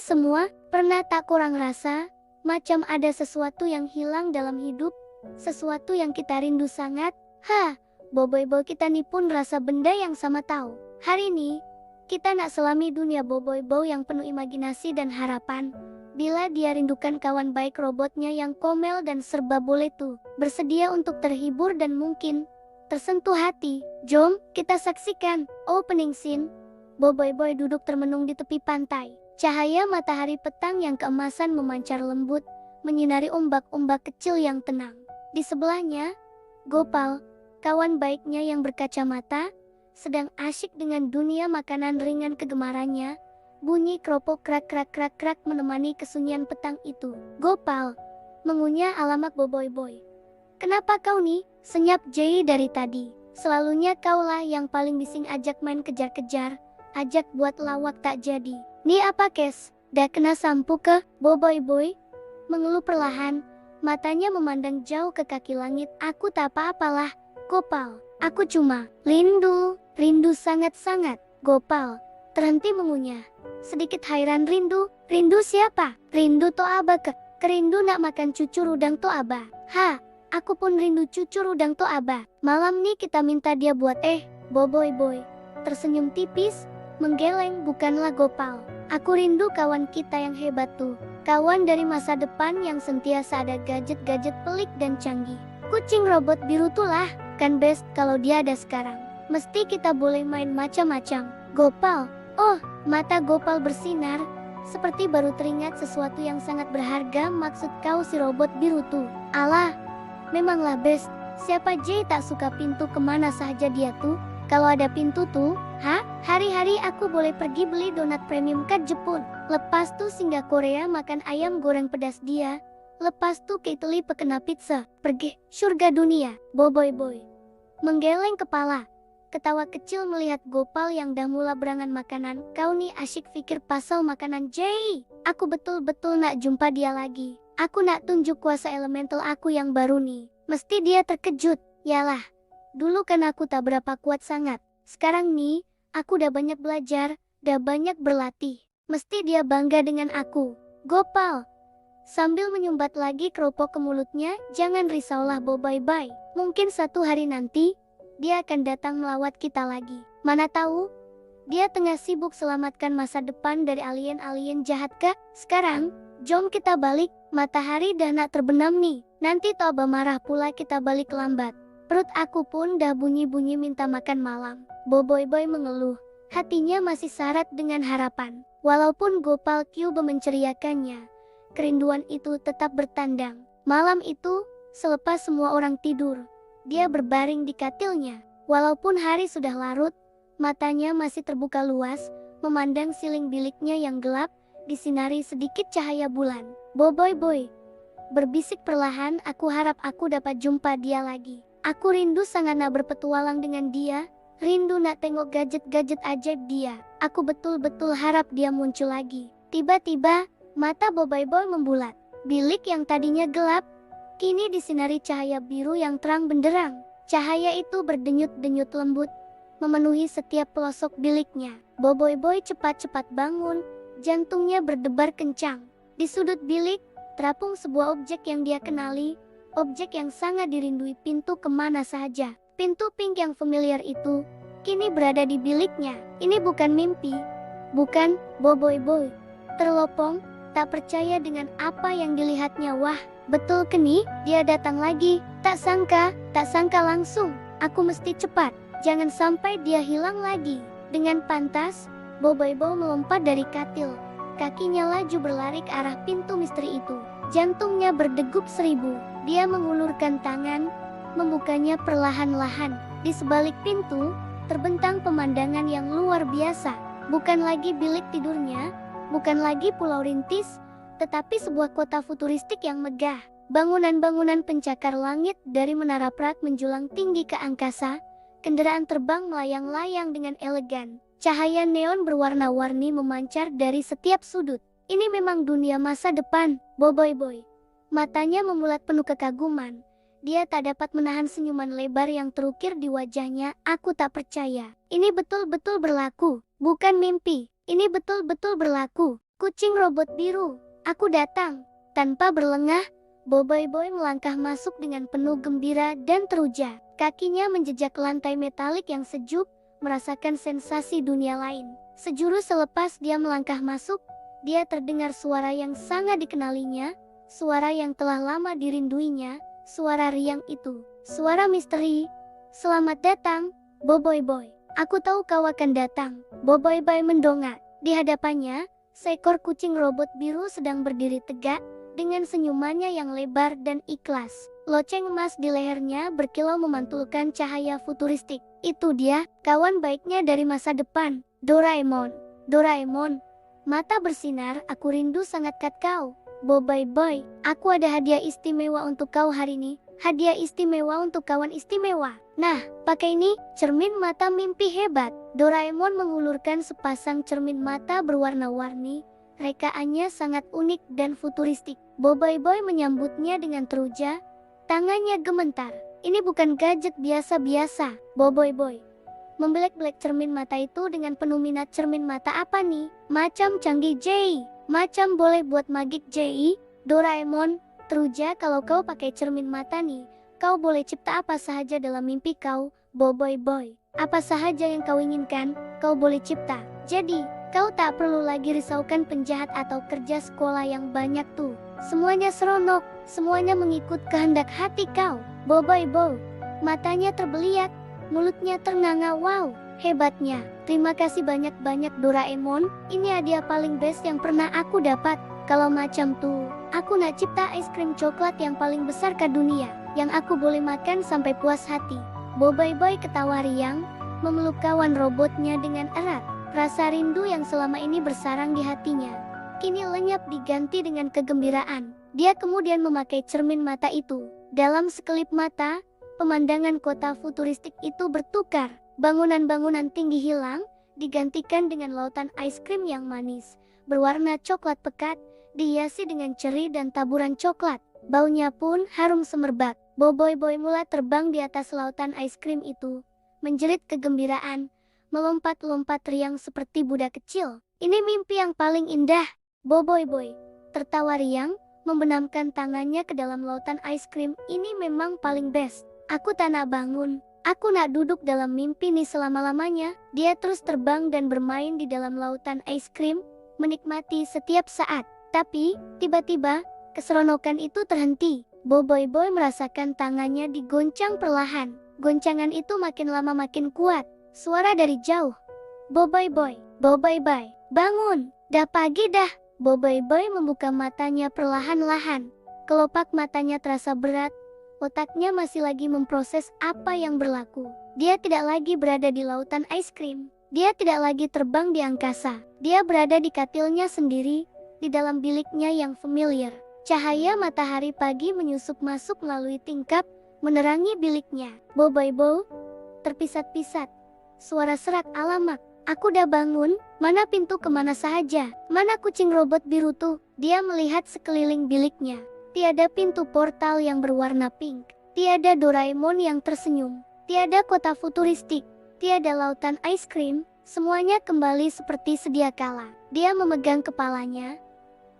Hai semua, pernah tak kurang rasa, macam ada sesuatu yang hilang dalam hidup, sesuatu yang kita rindu sangat? Boboiboy kita nih pun rasa benda yang sama tahu. Hari ini, kita nak selami dunia boboiboy yang penuh imajinasi dan harapan. Bila dia rindukan kawan baik robotnya yang komel dan serba boleh tuh, bersedia untuk terhibur dan mungkin tersentuh hati. Jom, kita saksikan opening scene. Boboiboy duduk termenung di tepi pantai. Cahaya matahari petang yang keemasan memancar lembut, menyinari ombak-ombak kecil yang tenang. Di sebelahnya, Gopal, kawan baiknya yang berkacamata, sedang asyik dengan dunia makanan ringan kegemarannya. Bunyi keropok krak-krak-krak-krak menemani kesunyian petang itu. Gopal mengunyah alamak Boboiboy. Kenapa kau nih? Senyap Jay dari tadi. Selalunya kaulah yang paling bising ajak main kejar-kejar, ajak buat lawak tak jadi. Nih apa kes? Dah kena sampu ke? Boboiboy mengeluh perlahan, matanya memandang jauh ke kaki langit. Aku tak apa-apalah, Gopal. Aku cuma rindu sangat-sangat. Gopal terhenti mengunyah. Sedikit hairan. Rindu siapa? Rindu Toaba ke? Kerindu nak makan cucu rudang Toaba. Aku pun rindu cucu rudang Toaba. Malam nih kita minta dia buat Boboiboy tersenyum tipis, menggeleng. Bukanlah Gopal. Aku rindu kawan kita yang hebat tuh. Kawan dari masa depan yang sentiasa ada gadget-gadget pelik dan canggih. Kucing robot biru tuh lah, kan best kalau dia ada sekarang. Mesti kita boleh main macam-macam. Gopal. Oh, mata Gopal bersinar, seperti baru teringat sesuatu yang sangat berharga. Maksud kau si robot biru tuh? Alah, memanglah best. Siapa Jay tak suka pintu kemana saja dia tuh? Kalau ada pintu tuh, hari-hari aku boleh pergi beli donat premium kat Jepun. Lepas tuh singgah Korea makan ayam goreng pedas dia. Lepas tuh ke Italy pekena pizza. Pergi surga dunia. Boboiboy menggeleng kepala, ketawa kecil melihat Gopal yang dah mula berangan makanan. Kau nih asyik pikir pasal makanan Jay. Aku betul-betul nak jumpa dia lagi. Aku nak tunjuk kuasa elemental aku yang baru nih. Mesti dia terkejut. Yalah, dulu kan aku tak berapa kuat sangat. Sekarang nih, aku udah banyak belajar, udah banyak berlatih. Mesti dia bangga dengan aku. Gopal sambil menyumbat lagi keropok ke mulutnya. Jangan risaulah Boboiboy. Mungkin satu hari nanti, dia akan datang melawat kita lagi. Mana tahu, dia tengah sibuk selamatkan masa depan dari alien-alien jahat kah? Sekarang, jom kita balik. Matahari dah nak terbenam nih. Nanti Toba marah pula kita balik lambat. Perut aku pun dah bunyi-bunyi minta makan malam. Boboiboy mengeluh. Hatinya masih syarat dengan harapan. Walaupun Gopal Cube menceriakannya, kerinduan itu tetap bertandang. Malam itu, selepas semua orang tidur, dia berbaring di katilnya. Walaupun hari sudah larut, matanya masih terbuka luas, memandang siling biliknya yang gelap, disinari sedikit cahaya bulan. Boboiboy berbisik perlahan, aku harap aku dapat jumpa dia lagi. Aku rindu sangat nak berpetualang dengan dia, rindu nak tengok gadget-gadget ajaib dia. Aku betul-betul harap dia muncul lagi. Tiba-tiba, mata Boboiboy membulat. Bilik yang tadinya gelap, kini disinari cahaya biru yang terang benderang. Cahaya itu berdenyut-denyut lembut, memenuhi setiap pelosok biliknya. Boboiboy cepat-cepat bangun, jantungnya berdebar kencang. Di sudut bilik, terapung sebuah objek yang dia kenali. Objek yang sangat dirindui, pintu kemana saja. Pintu pink yang familiar itu, kini berada di biliknya. Ini bukan mimpi. Bukan, Boboiboy terlopong, tak percaya dengan apa yang dilihatnya. Wah, betul keni, dia datang lagi. Tak sangka langsung. Aku mesti cepat, jangan sampai dia hilang lagi. Dengan pantas, Boboiboy melompat dari katil. Kakinya laju berlari ke arah pintu misteri itu. Jantungnya berdegup seribu. Dia mengulurkan tangan, membukanya perlahan-lahan. Di sebalik pintu, terbentang pemandangan yang luar biasa. Bukan lagi bilik tidurnya, bukan lagi pulau rintis, tetapi sebuah kota futuristik yang megah. Bangunan-bangunan pencakar langit dari menara Prak menjulang tinggi ke angkasa. Kendaraan terbang melayang-layang dengan elegan. Cahaya neon berwarna-warni memancar dari setiap sudut. Ini memang dunia masa depan. Boboiboy matanya memulat penuh kekaguman. Dia tak dapat menahan senyuman lebar yang terukir di wajahnya. Aku tak percaya. Ini betul-betul berlaku. Bukan mimpi. Ini betul-betul berlaku. Kucing robot biru, aku datang. Tanpa berlengah, Boboiboy melangkah masuk dengan penuh gembira dan teruja. Kakinya menjejak lantai metalik yang sejuk, merasakan sensasi dunia lain. Sejurus selepas dia melangkah masuk, dia terdengar suara yang sangat dikenalinya, suara yang telah lama dirinduinya, suara riang itu, suara misteri. Selamat datang, Boboiboy. Aku tahu kau akan datang. Boboiboy mendongak. Di hadapannya, seekor kucing robot biru sedang berdiri tegak, dengan senyumannya yang lebar dan ikhlas. Loceng emas di lehernya berkilau memantulkan cahaya futuristik. Itu dia, kawan baiknya dari masa depan, Doraemon. Doraemon, mata bersinar, aku rindu sangat kat kau. Boboiboy, aku ada hadiah istimewa untuk kau hari ini. Hadiah istimewa untuk kawan istimewa. Nah, pakai ini, cermin mata mimpi hebat. Doraemon mengulurkan sepasang cermin mata berwarna-warni. Rekaannya sangat unik dan futuristik. Boboiboy menyambutnya dengan teruja. Tangannya gemetar. Ini bukan gadget biasa-biasa, Boboiboy. Membelek-belek cermin mata itu dengan penuh minat. Cermin mata apa nih? Macam canggih J. Macam boleh buat magik J. Doraemon, teruja, kalau kau pakai cermin mata nih, kau boleh cipta apa sahaja dalam mimpi kau, Boboiboy. Apa sahaja yang kau inginkan, kau boleh cipta. Jadi, kau tak perlu lagi risaukan penjahat atau kerja sekolah yang banyak tuh. Semuanya seronok, semuanya mengikut kehendak hati kau, Boboiboy. Matanya terbeliak, mulutnya ternganga. Wow, hebatnya. Terima kasih banyak-banyak Doraemon. Ini hadiah paling best yang pernah aku dapat. Kalau macam tuh, aku nak cipta es krim coklat yang paling besar ke dunia, yang aku boleh makan sampai puas hati. Boboiboy ketawa riang, memeluk kawan robotnya dengan erat. Rasa rindu yang selama ini bersarang di hatinya, kini lenyap diganti dengan kegembiraan. Dia kemudian memakai cermin mata itu. Dalam sekelip mata, pemandangan kota futuristik itu bertukar. Bangunan-bangunan tinggi hilang, digantikan dengan lautan es krim yang manis, berwarna coklat pekat, dihiasi dengan ceri dan taburan coklat. Baunya pun harum semerbak. Boboiboy mula terbang di atas lautan es krim itu, menjerit kegembiraan, melompat-lompat riang seperti budak kecil. Ini mimpi yang paling indah, Boboiboy tertawa riang, membenamkan tangannya ke dalam lautan es krim. Ini memang paling best. Aku tak nak bangun. Aku nak duduk dalam mimpi nih selama-lamanya. Dia terus terbang dan bermain di dalam lautan es krim, menikmati setiap saat. Tapi, tiba-tiba, keseronokan itu terhenti. Boboiboy merasakan tangannya digoncang perlahan. Goncangan itu makin lama makin kuat. Suara dari jauh. Boboiboy, Boboiboy, bangun. Dah pagi dah. Boboiboy membuka matanya perlahan-lahan. Kelopak matanya terasa berat. Otaknya masih lagi memproses apa yang berlaku. Dia tidak lagi berada di lautan es krim. Dia tidak lagi terbang di angkasa. Dia berada di katilnya sendiri, di dalam biliknya yang familiar. Cahaya matahari pagi menyusup masuk melalui tingkap, menerangi biliknya. Boboiboy terpisat-pisat. Suara serak alamak. Aku udah bangun. Mana pintu kemana saja? Mana kucing robot biru tuh? Dia melihat sekeliling biliknya. Tiada pintu portal yang berwarna pink. Tiada Doraemon yang tersenyum. Tiada kota futuristik. Tiada lautan es krim. Semuanya kembali seperti sedia kala. Dia memegang kepalanya.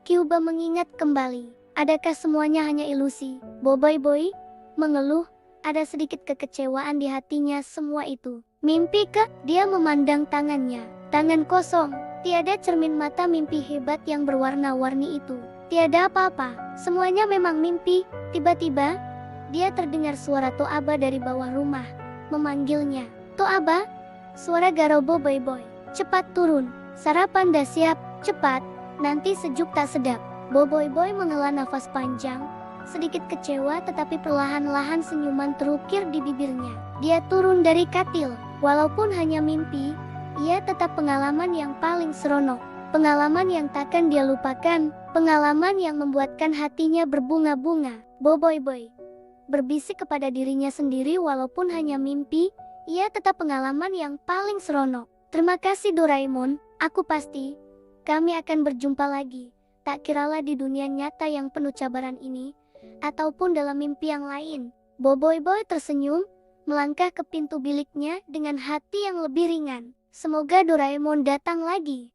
Kyuuba mengingat kembali. Adakah semuanya hanya ilusi? Boboiboy mengeluh. Ada sedikit kekecewaan di hatinya. Semua itu mimpi kah? Dia memandang tangannya. Tangan kosong. Tiada cermin mata mimpi hebat yang berwarna-warni itu. Tiada apa-apa. Semuanya memang mimpi. Tiba-tiba, dia terdengar suara Toaba dari bawah rumah. Memanggilnya. Toaba? Suara garau Boboiboy. Cepat turun. Sarapan dah siap. Cepat. Nanti sejuk tak sedap. Boboiboy menghela nafas panjang. Sedikit kecewa tetapi perlahan-lahan senyuman terukir di bibirnya. Dia turun dari katil. Walaupun hanya mimpi, ia tetap pengalaman yang paling seronok. Pengalaman yang takkan dia lupakan. Pengalaman yang membuatkan hatinya berbunga-bunga. Boboiboy berbisik kepada dirinya sendiri, walaupun hanya mimpi, ia tetap pengalaman yang paling seronok. Terima kasih Doraemon, aku pasti kami akan berjumpa lagi. Tak kiralah di dunia nyata yang penuh cabaran ini, ataupun dalam mimpi yang lain. Boboiboy tersenyum, melangkah ke pintu biliknya dengan hati yang lebih ringan. Semoga Doraemon datang lagi.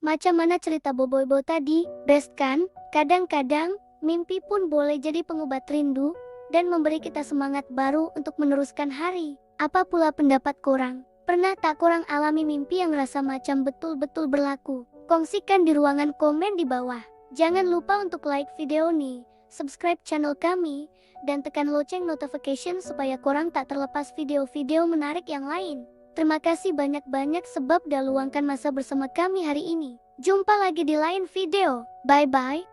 Macam mana cerita Boboibo tadi, best kan? Kadang-kadang, mimpi pun boleh jadi pengobat rindu dan memberi kita semangat baru untuk meneruskan hari. Apa pula pendapat korang? Pernah tak korang alami mimpi yang rasa macam betul-betul berlaku? Kongsikan di ruangan komen di bawah. Jangan lupa untuk like video nih, subscribe channel kami, dan tekan lonceng notification supaya korang tak terlepas video-video menarik yang lain. Terima kasih banyak-banyak sebab dah luangkan masa bersama kami hari ini. Jumpa lagi di lain video. Bye-bye.